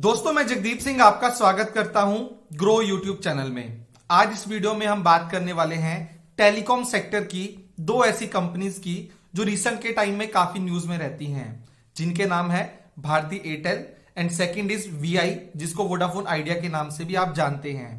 दोस्तों मैं जगदीप सिंह आपका स्वागत करता हूं ग्रो यूट्यूब चैनल में। आज इस वीडियो में हम बात करने वाले हैं टेलीकॉम सेक्टर की दो ऐसी कंपनीज की जो रिसेंट के टाइम में काफी न्यूज में रहती हैं, जिनके नाम है Bharti Airtel and second is Vi, जिसको वोडाफोन आइडिया के नाम से भी आप जानते हैं।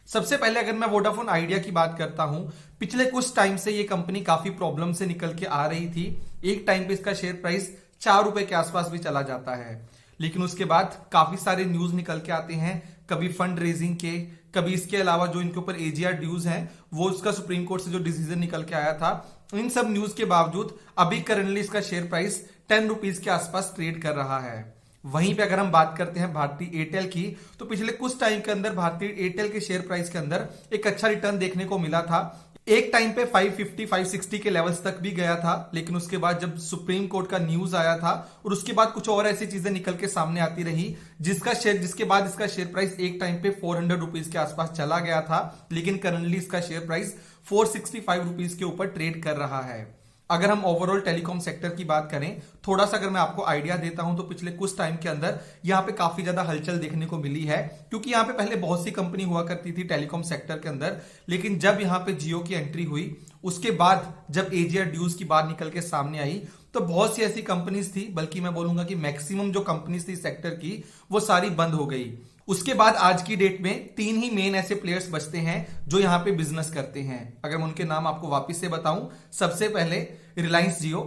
सबसे पहले अगर मैं वोडाफोन आइडिया की बात करता हूं, पिछले कुछ टाइम से ये कंपनी काफी प्रॉब्लम से निकल के आ रही थी। एक टाइम पे इसका शेयर प्राइस 4 रुपए के आसपास भी चला जाता है, लेकिन उसके बाद काफी सारे न्यूज निकल के आते हैं, कभी फंड रेजिंग के, कभी इसके अलावा जो इनके ऊपर एजीआर ड्यूज हैं वो उसका सुप्रीम कोर्ट से जो डिसीजन निकल के आया था। इन सब न्यूज के बावजूद अभी करंटली इसका शेयर प्राइस 10 रुपीज के आसपास ट्रेड कर रहा है। वहीं पे अगर हम बात करते हैं भारती एयरटेल की, तो पिछले कुछ टाइम के अंदर भारती एयरटेल के शेयर प्राइस के अंदर एक अच्छा रिटर्न देखने को मिला था। एक टाइम पे 550 560 के लेवल्स तक भी गया था, लेकिन उसके बाद जब सुप्रीम कोर्ट का न्यूज आया था और उसके बाद कुछ और ऐसी चीजें निकल के सामने आती रही, जिसके बाद इसका शेयर प्राइस एक टाइम पे 400 रुपीज के आसपास चला गया था, लेकिन करंटली इसका शेयर प्राइस 465 रुपीज के ऊपर ट्रेड कर रहा है। अगर हम ओवरऑल टेलीकॉम सेक्टर की बात करें, थोड़ा सा अगर मैं आपको आइडिया देता हूं, तो पिछले कुछ टाइम के अंदर यहां पे काफी ज्यादा हलचल देखने को मिली है, क्योंकि यहां पे पहले बहुत सी कंपनी हुआ करती थी टेलीकॉम सेक्टर के अंदर, लेकिन जब यहां पे जियो की एंट्री हुई, उसके बाद जब एजीआर ड्यूज की बात निकल के सामने आई, तो बहुत सी ऐसी कंपनीज थी, बल्कि मैं बोलूंगा कि मैक्सिमम जो कंपनीज थी सेक्टर की वो सारी बंद हो गई। उसके बाद आज की डेट में 3 ही मेन ऐसे प्लेयर्स बचते हैं जो यहां पे बिजनेस करते हैं। अगर मैं उनके नाम आपको वापस से बताऊं, सबसे पहले रिलायंस जियो,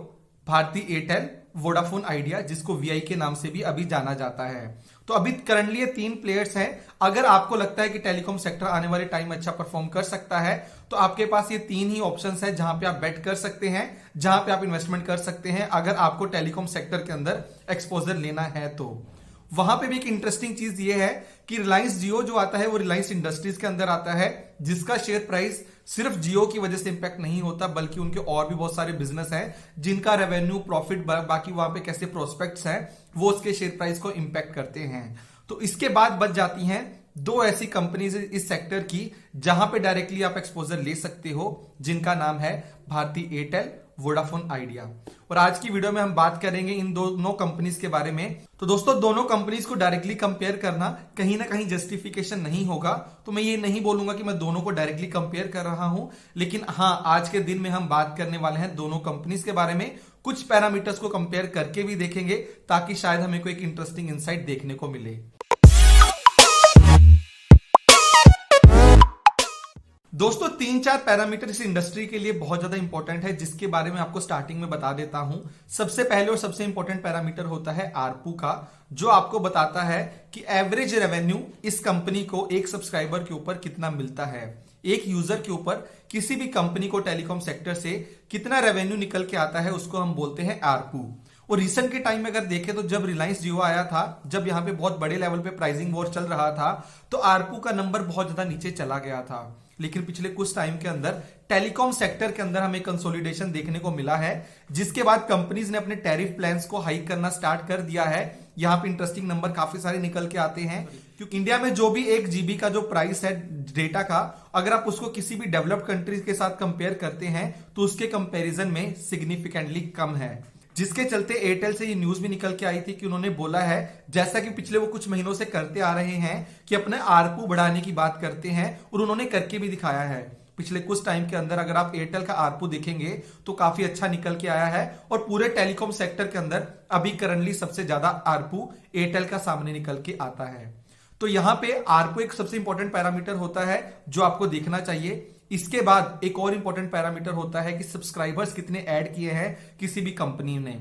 भारती एयरटेल, वोडाफोन आइडिया, जिसको वीआई के नाम से भी अभी जाना जाता है। तो अभी करंटली ये 3 प्लेयर्स हैं। अगर आपको लगता है कि टेलीकॉम सेक्टर आने वाले टाइम में अच्छा परफॉर्म कर सकता है, तो आपके पास ये 3 ही ऑप्शंस है जहां पे आप बेट कर सकते हैं, जहां पे आप इन्वेस्टमेंट कर सकते हैं, अगर आपको टेलीकॉम सेक्टर के अंदर एक्सपोजर लेना है तो। वहां पे भी एक इंटरेस्टिंग चीज ये है कि रिलायंस जियो जो आता है वो रिलायंस इंडस्ट्रीज के अंदर आता है, जिसका शेयर प्राइस सिर्फ जियो की वजह से इंपैक्ट नहीं होता, बल्कि उनके और भी बहुत सारे बिजनेस हैं जिनका रेवेन्यू, प्रॉफिट, बाकी वहां पे कैसे प्रोस्पेक्ट्स हैं, वो उसके शेयर प्राइस को इंपैक्ट करते हैं। तो इसके बाद बच जाती हैं दो ऐसी कंपनीज इस सेक्टर की जहां पे डायरेक्टली आप एक्सपोजर ले सकते हो, जिनका नाम है भारती एयरटेल, वोडाफोन आइडिया। और आज की वीडियो में हम बात करेंगे इन दोनों कंपनीज के बारे में। तो दोस्तों, दोनों कंपनीज को डायरेक्टली कंपेयर करना कहीं ना कहीं जस्टिफिकेशन नहीं होगा, तो मैं ये नहीं बोलूंगा कि मैं दोनों को डायरेक्टली कंपेयर कर रहा हूं, लेकिन हाँ, आज के दिन में हम बात करने वाले हैं दोनों कंपनीज के बारे में, कुछ पैरामीटर्स को कंपेयर करके भी देखेंगे, ताकि शायद हमें कोई एक इंटरेस्टिंग इंसाइट देखने को मिले। दोस्तों, 3-4 पैरामीटर इस इंडस्ट्री के लिए बहुत ज्यादा इंपॉर्टेंट है, जिसके बारे में आपको स्टार्टिंग में बता देता हूं। सबसे पहले और सबसे इंपॉर्टेंट पैरामीटर होता है आरपू का, जो आपको बताता है कि एवरेज रेवेन्यू इस कंपनी को एक सब्सक्राइबर के ऊपर कितना मिलता है, एक यूजर के ऊपर किसी भी कंपनी को टेलीकॉम सेक्टर से कितना रेवेन्यू निकल के आता है, उसको हम बोलते हैं आरपू। और रिसेंट के टाइम में अगर देखें, तो जब रिलायंस जियो आया था, जब यहां पे बहुत बड़े लेवल पे प्राइसिंग वॉर चल रहा था, तो आरपू का नंबर बहुत ज्यादा नीचे चला गया था। लेकिन पिछले कुछ टाइम के अंदर टेलीकॉम सेक्टर के अंदर हमें कंसोलिडेशन देखने को मिला है, जिसके बाद कंपनीज ने अपने टैरिफ प्लान्स को हाइक करना स्टार्ट कर दिया है। यहां पे इंटरेस्टिंग नंबर काफी सारे निकल के आते हैं, क्योंकि इंडिया में जो भी 1 GB का जो प्राइस है डेटा का, अगर आप उसको किसी भी डेवलप्ड कंट्रीज के साथ कंपेयर करते हैं, तो उसके कंपेरिजन में सिग्निफिकेंटली कम है। जिसके चलते एयरटेल से ये न्यूज भी निकल के आई थी कि उन्होंने बोला है, जैसा कि पिछले वो कुछ महीनों से करते आ रहे हैं, कि अपने आरपू बढ़ाने की बात करते हैं, और उन्होंने करके भी दिखाया है। पिछले कुछ टाइम के अंदर अगर आप एयरटेल का आरपू देखेंगे तो काफी अच्छा निकल के आया है, और पूरे टेलीकॉम सेक्टर के अंदर अभी करंटली सबसे ज्यादा आरपू एयरटेल का सामने निकल के आता है। तो यहां पे आरपू एक सबसे इंपॉर्टेंट पैरामीटर होता है जो आपको देखना चाहिए। इसके बाद एक और इंपॉर्टेंट पैरामीटर होता है कि सब्सक्राइबर्स कितने ऐड किए हैं किसी भी कंपनी ने,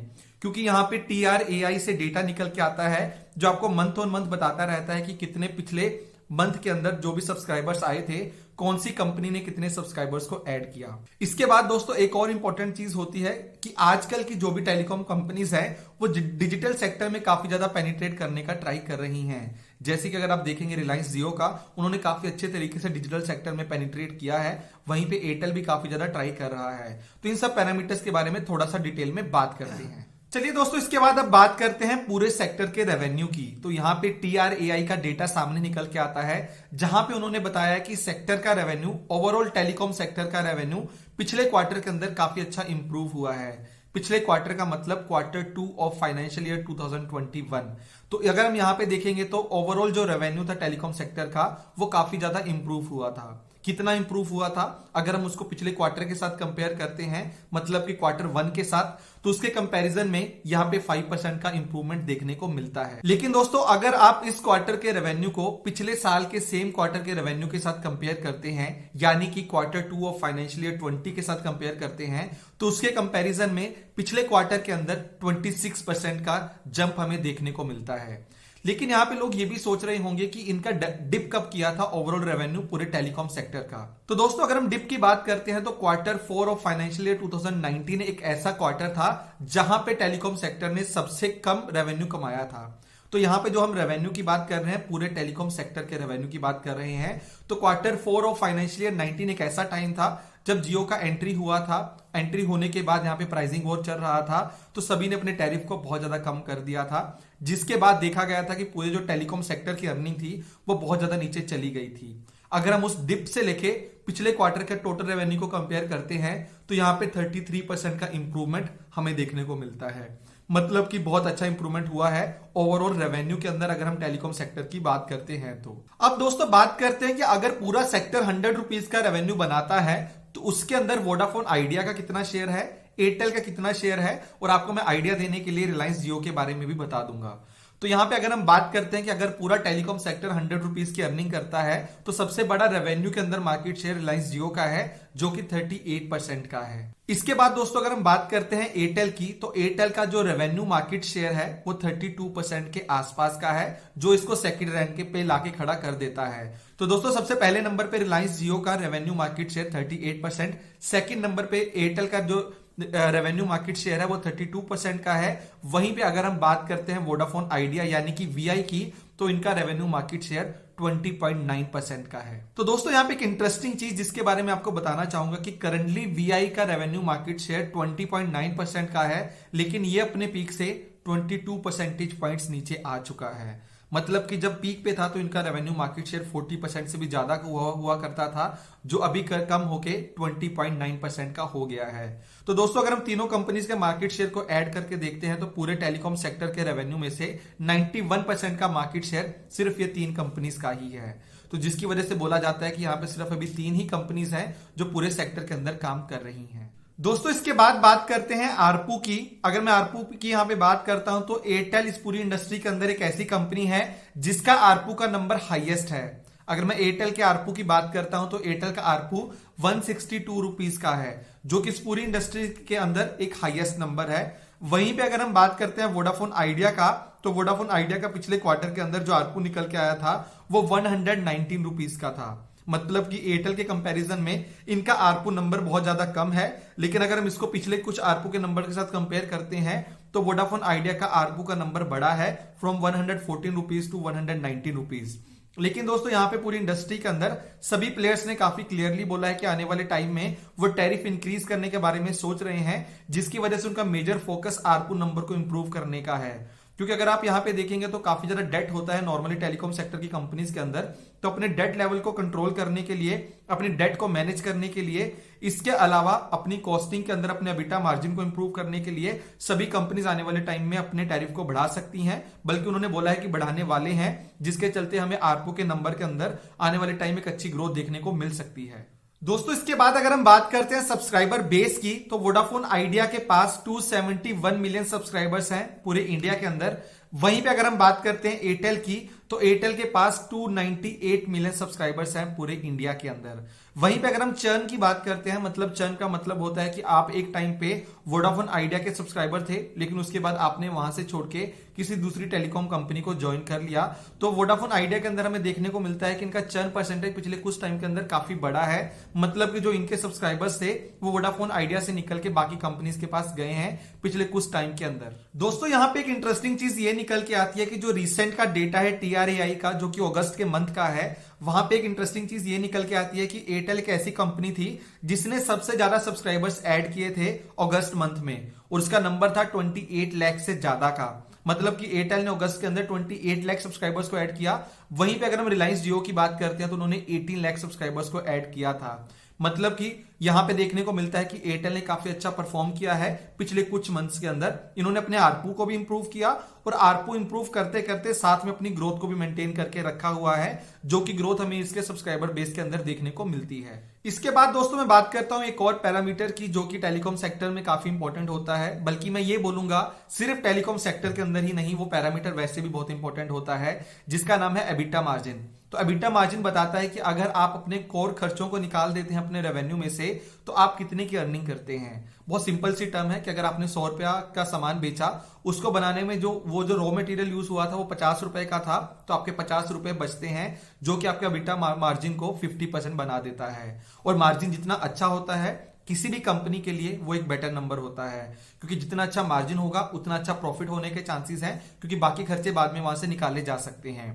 क्योंकि यहां पे TRAI से डेटा निकल के आता है, जो आपको मंथ ऑन मंथ बताता रहता है कि कितने पिछले मंथ के अंदर जो भी सब्सक्राइबर्स आए थे, कौन सी कंपनी ने कितने सब्सक्राइबर्स को ऐड किया। इसके बाद दोस्तों, एक और इंपॉर्टेंट चीज होती है कि आजकल की जो भी टेलीकॉम कंपनीज हैं, वो डिजिटल सेक्टर में काफी ज्यादा पेनिट्रेट करने का ट्राई कर रही हैं। जैसे कि अगर आप देखेंगे रिलायंस जियो का, उन्होंने काफी अच्छे तरीके से डिजिटल सेक्टर में पेनिट्रेट किया है, वहीं पे एयरटेल भी काफी ज्यादा ट्राई कर रहा है। तो इन सब पैरामीटर्स के बारे में थोड़ा सा डिटेल में बात करते हैं। चलिए दोस्तों, इसके बाद अब बात करते हैं पूरे सेक्टर के रेवेन्यू की। तो यहां पे TRAI का डेटा सामने निकल के आता है, जहां पे उन्होंने बताया कि सेक्टर का रेवेन्यू, ओवरऑल टेलीकॉम सेक्टर का रेवेन्यू पिछले क्वार्टर के अंदर काफी अच्छा इंप्रूव हुआ है। पिछले क्वार्टर का मतलब Q2 ऑफ फाइनेंशियल ईयर 2021। तो अगर हम यहां पे देखेंगे तो ओवरऑल जो रेवेन्यू था टेलीकॉम सेक्टर का वो काफी ज्यादा इंप्रूव हुआ था। कितना इंप्रूव हुआ था अगर हम उसको पिछले क्वार्टर के साथ कंपेयर करते हैं, मतलब कि Q1 के साथ, तो उसके कंपैरिजन में यहां पे 5% का इंप्रूवमेंट देखने को मिलता है। लेकिन दोस्तों अगर आप इस क्वार्टर के रेवेन्यू को पिछले साल के सेम क्वार्टर के रेवेन्यू के साथ कंपेयर करते हैं, यानी कि Q2 ऑफ फाइनेंशियल ईयर 20 के साथ कंपेयर करते हैं, तो उसके कंपैरिजन में पिछले क्वार्टर के अंदर 26% का जंप हमें देखने को मिलता है। लेकिन यहां पे लोग ये भी सोच रहे होंगे कि इनका डिप कब किया था ओवरऑल रेवेन्यू पूरे टेलीकॉम सेक्टर का। तो दोस्तों अगर हम डिप की बात करते हैं तो Q4 ऑफ फाइनेंशियल ईयर 2019 एक ऐसा क्वार्टर था जहां पे टेलीकॉम सेक्टर ने सबसे कम रेवेन्यू कमाया था। तो यहां पे जो हम रेवेन्यू की बात कर रहे हैं, पूरे टेलीकॉम सेक्टर के रेवेन्यू की बात कर रहे हैं, तो Q4 ऑफ फाइनेंशियल ईयर 19 एक ऐसा टाइम था जब जियो का एंट्री हुआ था। एंट्री होने के बाद यहाँ पे प्राइसिंग वॉर चल रहा था, तो सभी ने अपने टैरिफ को बहुत ज्यादा कम कर दिया था, जिसके बाद देखा गया था कि पूरे जो टेलीकॉम सेक्टर की अर्निंग थी वो बहुत ज्यादा नीचे चली गई थी। अगर हम उस डिप से लेके पिछले क्वार्टर के टोटल रेवेन्यू को कंपेयर करते हैं तो यहाँ पे 33% का इंप्रूवमेंट हमें देखने को मिलता है। मतलब कि बहुत अच्छा इंप्रूवमेंट हुआ है ओवरऑल रेवेन्यू के अंदर अगर हम टेलीकॉम सेक्टर की बात करते हैं तो। अब दोस्तों बात करते हैं कि अगर पूरा सेक्टर 100 रुपीज का रेवेन्यू बनाता है तो उसके अंदर वोडाफोन आइडिया का कितना शेयर है, एयरटेल का कितना शेयर है, और आपको मैं आइडिया देने के लिए रिलायंस जियो के बारे में भी बता दूंगा। तो यहां पे अगर हम बात करते हैं कि अगर पूरा टेलीकॉम सेक्टर 100 रुपीज की अर्निंग करता है तो सबसे बड़ा रेवेन्यू के अंदर मार्केट शेयर रिलायंस जियो का है जो कि 38% का है। इसके बाद दोस्तों अगर हम बात करते हैं एयरटेल की, तो एयरटेल का जो रेवेन्यू मार्केट शेयर है वो 32% के आसपास का है, जो इसको सेकंड रैंक पे लाके खड़ा कर देता है। तो दोस्तों सबसे पहले नंबर पे रिलायंस जियो का revenue market share 38%, second number पे एयरटेल का जो रेवेन्यू मार्केट शेयर है वो 32% का है। वहीं पे अगर हम बात करते हैं वोडाफोन आइडिया यानी कि वीआई की, तो इनका रेवेन्यू मार्केट शेयर 20.9% का है। तो दोस्तों यहाँ पे एक इंटरेस्टिंग चीज जिसके बारे में आपको बताना चाहूंगा कि करंटली वीआई का रेवेन्यू मार्केट शेयर 20.9% का है, लेकिन ये अपने पीक से 22 परसेंटेज पॉइंट्स नीचे आ चुका है। मतलब कि जब पीक पे था तो इनका रेवेन्यू मार्केट शेयर 40% से भी ज्यादा हुआ करता था, जो अभी कम होके 20.9% का हो गया है। तो दोस्तों अगर हम तीनों कंपनीज के मार्केट शेयर को ऐड करके देखते हैं तो पूरे टेलीकॉम सेक्टर के रेवेन्यू में से 91% का मार्केट शेयर सिर्फ ये तीन कंपनीज का ही है। तो जिसकी वजह से बोला जाता है कि यहाँ पे सिर्फ अभी तीन ही कंपनीज हैं जो पूरे सेक्टर के अंदर काम कर रही हैं। दोस्तों इसके बाद बात करते हैं आरपू की। अगर मैं आरपू की यहां पे बात करता हूं तो एयरटेल इस पूरी इंडस्ट्री के अंदर एक ऐसी कंपनी है जिसका आरपू का नंबर हाईएस्ट है। अगर मैं एयरटेल के आरपू की बात करता हूं तो एयरटेल का आरपू 162 रुपीज का है, जो कि इस पूरी इंडस्ट्री के अंदर एक हाईएस्ट नंबर है। वहीं पे अगर हम बात करते हैं वोडाफोन आइडिया का, तो वोडाफोन आइडिया का पिछले क्वार्टर के अंदर जो आरपू निकल के आया था वो 119 रुपीज का था। मतलब कि एयरटेल के कंपैरिजन में इनका आरपू नंबर बहुत ज्यादा कम है, लेकिन अगर हम इसको पिछले कुछ आरपू के नंबर के साथ कंपेयर करते हैं तो वोडाफोन आइडिया का आरपू का नंबर बड़ा है, फ्रॉम 114 रुपीज टू 119 रुपीज। लेकिन दोस्तों यहाँ पे पूरी इंडस्ट्री के अंदर सभी प्लेयर्स ने काफी क्लियरली बोला है कि आने वाले टाइम में वो टैरिफ इंक्रीज करने के बारे में सोच रहे हैं, जिसकी वजह से उनका मेजर फोकस आरपू नंबर को इंप्रूव करने का है। क्योंकि अगर आप यहाँ पे देखेंगे तो काफी ज्यादा डेट होता है नॉर्मली टेलीकॉम सेक्टर की कंपनीज के अंदर, तो अपने डेट लेवल को कंट्रोल करने के लिए, अपने डेट को मैनेज करने के लिए, इसके अलावा अपनी कॉस्टिंग के अंदर अपने एबिटा मार्जिन को इंप्रूव करने के लिए सभी कंपनीज आने वाले टाइम में अपने टैरिफ को बढ़ा सकती हैं, बल्कि उन्होंने बोला है कि बढ़ाने वाले हैं, जिसके चलते हमें आरपू के नंबर के अंदर आने वाले टाइम में एक अच्छी ग्रोथ देखने को मिल सकती है। दोस्तों इसके बाद अगर हम बात करते हैं सब्सक्राइबर बेस की, तो वोडाफोन आइडिया के पास 271 मिलियन सब्सक्राइबर्स हैं पूरे इंडिया के अंदर। वहीं पे अगर हम बात करते हैं एयरटेल की, तो एयरटेल के पास 298 मिलियन सब्सक्राइबर्स हैं पूरे इंडिया के अंदर। वहीं पे अगर हम चर्न की बात करते हैं, मतलब चर्न का मतलब होता है कि आप एक टाइम पे वोडाफोन आइडिया के सब्सक्राइबर थे, लेकिन उसके बाद आपने वहां से छोड़ के किसी दूसरी टेलीकॉम कंपनी को ज्वाइन कर लिया, तो वोडाफोन आइडिया के अंदर हमें देखने को मिलता है कि इनका चर्न परसेंटेज पिछले कुछ टाइम के अंदर काफी बड़ा है। मतलब कि जो इनके सब्सक्राइबर्स थे वो वोडाफोन आइडिया से निकल के बाकी कंपनीज के पास गए हैं पिछले कुछ टाइम के अंदर। दोस्तों यहाँ पे एक इंटरेस्टिंग चीज ये निकल के आती है कि जो रिसेंट का डेटा है TRAI का, जो कि अगस्त के मंथ का है, वहां पे एक इंटरेस्टिंग चीज ये निकल के आती है कि एयरटेल एक ऐसी कंपनी थी जिसने सबसे ज्यादा सब्सक्राइबर्स ऐड किए थे अगस्त मंथ में, और उसका नंबर था 28 लाख से ज्यादा का। मतलब कि एयरटेल ने अगस्त के अंदर 28 लाख सब्सक्राइबर्स को ऐड किया। वहीं पे अगर हम रिलायंस जियो की बात करते हैं तो उन्होंने 18 लाख सब्सक्राइबर्स को ऐड किया था। मतलब कि यहां पे देखने को मिलता है कि एयरटेल ने काफी अच्छा परफॉर्म किया है पिछले कुछ मंथ्स के अंदर। इन्होंने अपने आरपू को भी इंप्रूव किया और आरपू इंप्रूव करते करते साथ में अपनी ग्रोथ को भी मेंटेन करके रखा हुआ है, जो कि ग्रोथ हमें इसके सब्सक्राइबर बेस के अंदर देखने को मिलती है। इसके बाद दोस्तों मैं बात करता हूं एक और पैरामीटर की, जो कि टेलीकॉम सेक्टर में काफी इंपॉर्टेंट होता है। बल्कि मैं ये बोलूंगा सिर्फ टेलीकॉम सेक्टर के अंदर ही नहीं, वो पैरामीटर वैसे भी बहुत इंपॉर्टेंट होता है, जिसका नाम है एबिटा मार्जिन। तो एबिटा मार्जिन बताता है कि अगर आप अपने कोर खर्चों को निकाल देते हैं अपने रेवेन्यू में से, तो आप कितने की अर्निंग करते हैं। बहुत सिंपल सी टर्म है कि अगर आपने 100 रुपया का सामान बेचा, उसको बनाने में जो रॉ मटेरियल यूज हुआ था वो 50 रुपए का था, तो आपके 50 रुपए बचते हैं, जो कि आपके एबिटा मार्जिन को 50% बना देता है। और मार्जिन जितना अच्छा होता है किसी भी कंपनी के लिए, वो एक बेटर नंबर होता है, क्योंकि जितना अच्छा मार्जिन होगा उतना अच्छा प्रॉफिट होने के चांसेस हैं, क्योंकि बाकी खर्चे बाद में वहां से निकाले जा सकते हैं।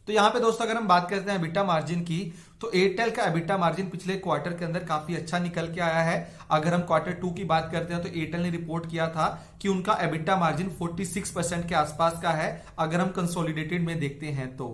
तो यहां पे दोस्तों अगर हम बात करते हैं एबिटा मार्जिन की, तो एयरटेल का एबिटा मार्जिन पिछले क्वार्टर के अंदर काफी अच्छा निकल के आया है। अगर हम Q2 की बात करते हैं तो एयरटेल ने रिपोर्ट किया था कि उनका एबिटा मार्जिन 46% के आसपास का है, अगर हम कंसोलिडेटेड में देखते हैं तो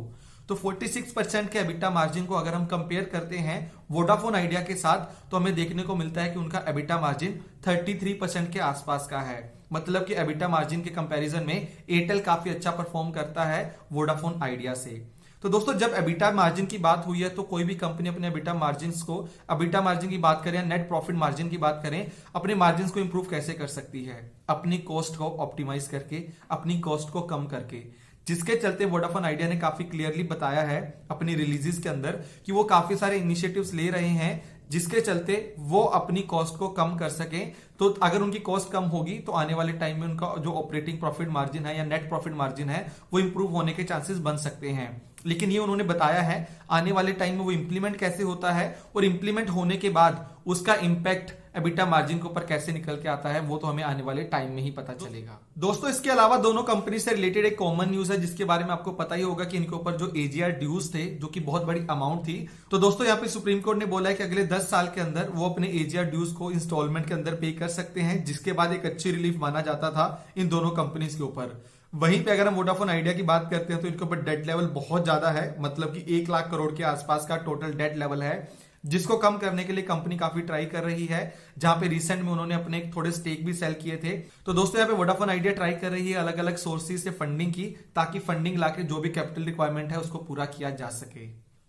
46% के एबिटा मार्जिन को अगर हम कंपेयर करते हैं वोडाफोन आइडिया के साथ, तो हमें देखने को मिलता है कि उनका एबिटा मार्जिन 33% के आसपास का है। मतलब कि एबिटा मार्जिन के कंपैरिजन में एयरटेल काफी अच्छा परफॉर्म करता है वोडाफोन आइडिया से। तो दोस्तों जब एबिटा मार्जिन की बात हुई है, तो कोई भी कंपनी अपने एबिटा मार्जिन को, एबिटा मार्जिन की बात करें, नेट प्रॉफिट मार्जिन की बात करें, अपने मार्जिन को इंप्रूव कैसे कर सकती है, अपनी कॉस्ट को ऑप्टिमाइज करके, अपनी कॉस्ट को कम करके, जिसके चलते वोडाफोन आइडिया ने काफी क्लियरली बताया है अपनी रिलीजेस के अंदर कि वो काफी सारे इनिशिएटिव्स ले रहे हैं, जिसके चलते वो अपनी कॉस्ट को कम कर सके। तो अगर उनकी कॉस्ट कम होगी तो आने वाले टाइम में उनका जो ऑपरेटिंग प्रॉफिट मार्जिन है या नेट प्रॉफिट मार्जिन है वो इंप्रूव होने के चांसेस बन सकते हैं। लेकिन ये उन्होंने बताया है आने वाले टाइम में वो इंप्लीमेंट कैसे होता है और इंप्लीमेंट होने के बाद उसका इंपैक्ट एबिटा मार्जिन के ऊपर कैसे निकल के आता है, वो तो हमें आने वाले टाइम में ही पता चलेगा। दोस्तों इसके अलावा दोनों कंपनी से रिलेटेड एक कॉमन न्यूज है, जिसके बारे में आपको पता ही होगा कि इनके ऊपर जो एजीआर ड्यूज थे, जो कि बहुत बड़ी अमाउंट थी। तो दोस्तों यहाँ पे सुप्रीम कोर्ट ने बोला है कि अगले 10 साल के अंदर वो अपने एजीआर ड्यूज को इंस्टॉलमेंट के अंदर पे कर सकते हैं, जिसके बाद एक अच्छी रिलीफ माना जाता था इन दोनों कंपनीज के ऊपर। वहीं पे अगर हम वोडाफोन आइडिया की बात करते हैं तो इनके ऊपर डेट लेवल बहुत ज्यादा है, मतलब कि 1 लाख करोड़ के आसपास का टोटल डेट लेवल है, जिसको कम करने के लिए कंपनी काफी ट्राई कर रही है। जहां पे रिसेंट में उन्होंने अपने थोड़े स्टेक भी सेल किए थे। तो दोस्तों यहाँ पे वोडाफोन आइडिया ट्राई कर रही है अलग अलग सोर्सेज से फंडिंग की, ताकि फंडिंग लाके जो भी कैपिटल रिक्वायरमेंट है उसको पूरा किया जा सके।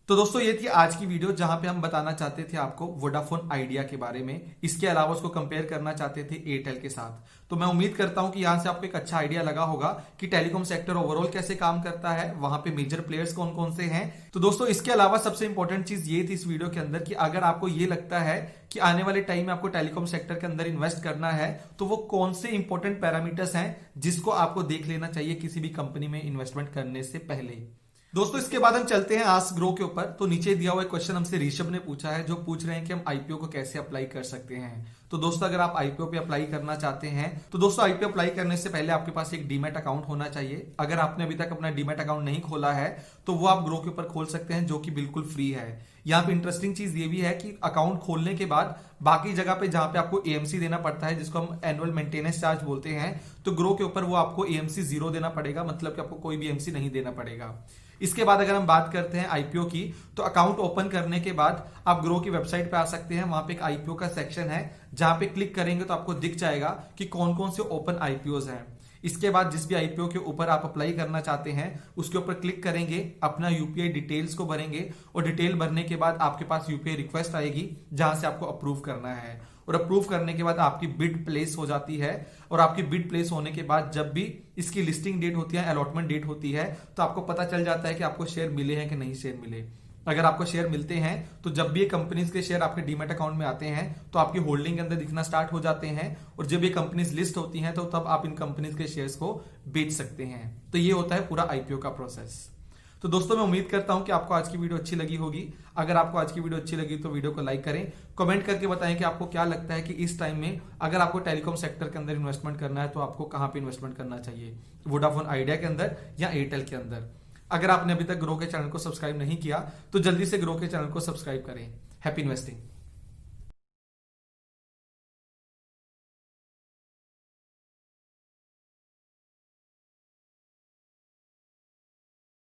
तो दोस्तों ये थी आज की वीडियो, जहां पे हम बताना चाहते थे आपको वोडाफोन आइडिया के बारे में, इसके अलावा उसको कंपेयर करना चाहते थे एयरटेल के साथ। तो मैं उम्मीद करता हूं कि यहां से आपको एक अच्छा आइडिया लगा होगा कि टेलीकॉम सेक्टर ओवरऑल कैसे काम करता है, वहां पे मेजर प्लेयर्स कौन कौन से हैं। तो दोस्तों इसके अलावा सबसे इंपॉर्टेंट चीज ये थी इस वीडियो के अंदर कि अगर आपको ये लगता है कि आने वाले टाइम में आपको टेलीकॉम सेक्टर के अंदर इन्वेस्ट करना है, तो वो कौन से इंपॉर्टेंट पैरामीटर्स हैं जिसको आपको देख लेना चाहिए किसी भी कंपनी में इन्वेस्टमेंट करने से पहले। दोस्तों इसके बाद हम चलते हैं आस्क ग्रो के ऊपर। तो नीचे दिया हुआ क्वेश्चन हमसे ऋषभ ने पूछा है, जो पूछ रहे हैं कि हम आईपीओ को कैसे अप्लाई कर सकते हैं। तो दोस्तों अगर आप आईपीओ पे अप्लाई करना चाहते हैं, तो दोस्तों आईपीओ अप्लाई करने से पहले आपके पास एक डीमैट अकाउंट होना चाहिए। अगर आपने अभी तक अपना डीमैट अकाउंट नहीं खोला है, तो वो आप ग्रो के ऊपर खोल सकते हैं, जो कि बिल्कुल फ्री है। यहाँ पे इंटरेस्टिंग चीज ये भी है कि अकाउंट खोलने के बाद बाकी जगह पे जहां पे आपको एएमसी देना पड़ता है, जिसको हम एनुअल मेंटेनेंस चार्ज बोलते हैं, तो ग्रो के ऊपर वो आपको एएमसी 0 देना पड़ेगा, मतलब कि आपको कोई भी एएमसी नहीं देना पड़ेगा। इसके बाद अगर हम बात करते हैं आईपीओ की, तो अकाउंट ओपन करने के बाद आप ग्रो की वेबसाइट पे आ सकते हैं। वहां पे एक आईपीओ का सेक्शन है, जहां पे क्लिक करेंगे तो आपको दिख जाएगा कि कौन कौन से ओपन आईपीओज हैं। इसके बाद जिस भी आईपीओ के ऊपर आप अप्लाई करना चाहते हैं उसके ऊपर क्लिक करेंगे, अपना यूपीआई डिटेल्स को भरेंगे और डिटेल भरने के बाद आपके पास यूपीआई रिक्वेस्ट आएगी, जहां से आपको अप्रूव करना है। और अप्रूव करने के बाद आपकी बिड प्लेस हो जाती है, और आपकी बिड प्लेस होने के बाद जब भी इसकी लिस्टिंग डेट होती है, अलॉटमेंट डेट होती है, तो आपको पता चल जाता है कि आपको शेयर मिले हैं कि नहीं शेयर मिले। अगर आपको शेयर मिलते हैं तो जब भी ये कंपनीज के शेयर आपके डीमैट अकाउंट में आते हैं तो आपकी होल्डिंग के अंदर दिखना स्टार्ट हो जाते हैं, और जब ये कंपनीज लिस्ट होती हैं तो तब आप इन कंपनीज के शेयर्स को बेच सकते हैं। तो ये होता है पूरा आईपीओ का प्रोसेस। तो दोस्तों मैं उम्मीद करता हूं कि आपको आज की वीडियो अच्छी लगी होगी। अगर आपको आज की वीडियो अच्छी लगी तो वीडियो को लाइक करें, कमेंट करके बताएं कि आपको क्या लगता है कि इस टाइम में अगर आपको टेलीकॉम सेक्टर के अंदर इन्वेस्टमेंट करना है तो आपको कहां पे इन्वेस्टमेंट करना चाहिए, वोडाफोन आइडिया के अंदर या एयरटेल के अंदर। अगर आपने अभी तक ग्रो के चैनल को सब्सक्राइब नहीं किया तो जल्दी से ग्रो के चैनल को सब्सक्राइब करें। Happy investing.